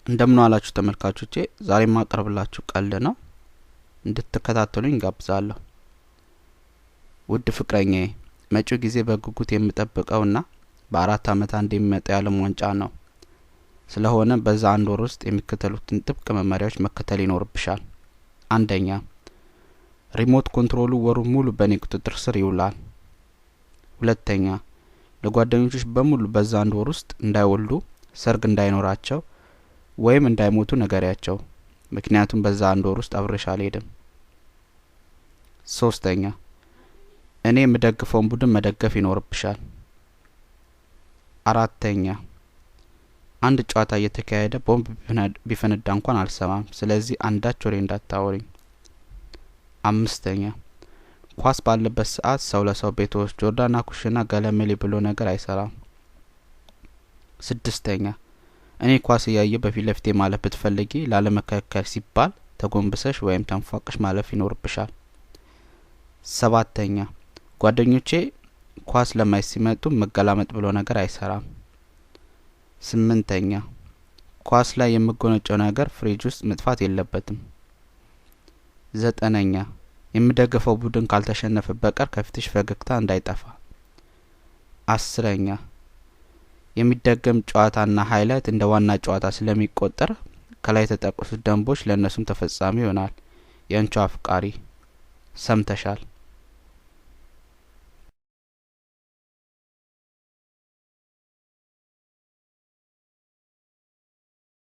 እንደምን ዋላችሁ ተመልካቾቼ። ዛሬ ማቀርብላችሁ ቀልድ ነው። እንድትከታተሉኝ ጋብዛለሁ። ውድ ፍቅረኛዬ፣ መጪው ጊዜ በጉጉት የምጠብቀውና በ4 አመት አንድ የሚመጣ የዓለም ዋንጫ ነው። ስለሆነ በዛ አንድ ወር ውስጥ የሚከተሉትን ጥብቅ መመሪያዎች መከተል ይኖርብሻል። አንደኛ፣ ሪሞት ኮንትሮሉ ወሩን ሙሉ በእኔ ቁጥጥር ስር ይውላል። ሁለተኛ፣ ለጓደኞችሽ በሙሉ በዛ አንድ ወር ውስጥ እንዳይወልዱ፣ ሰርግ እንዳይኖራቸው ወይም እንዳይሞቱ ነገሪያቸው። ምክንያቱም በዛ አንድ ወር ውስጥ አብረሽ አልሄድም። ሶስተኛ፣ እኔ የምደግፈውን ቡድን መደገፍ ይኖርብሻል። አራተኛ፣ አንድ ጨዋታ እየተካሄደ ቦምብ ቢፈነዳ እንኳን አልሰማም። ስለዚህ አንዳች ወሬ እንዳታወሪኝ። አምስተኛ፣ ኳስ ባለበት ሰዓት ሰው ለሰው ቤቶች ጆርዳና ኩሽና ገለመሌ ብሎ ነገር አይሰራም። ስድስተኛ፣ እኔ ኳስ ያየ በፊት ለፊቴ ማለፍ ብትፈልጊ ላለመከልከል ሲባል ተጎንብሰሽ ወይም ተንፏቅሽ ማለፍ ይኖርብሻል። ሰባተኛ፣ ጓደኞቼ ኳስ ለማየት ሲመጡ መገላመጥ ብሎ ነገር አይሰራም። ስምንተኛ፣ ኳስ ላይ የምጎነጨው ነገር ፍሪጅ ውስጥ መጥፋት የለበትም። ዘጠነኛ፣ የምደግፈው ቡድን ካልተሸነፈ በቀር ከፊትሽ ፈገግታ እንዳይጠፋ። አስረኛ፣ የሚደገም ጨዋታና ሃይላይት እንደ ዋና ጨዋታ ስለሚቆጠር ከላይ የተጠቀሱት ደንቦች ለነሱም ተፈጻሚ ይሆናል። የአንቺ አፍቃሪ። ሰምተሻል?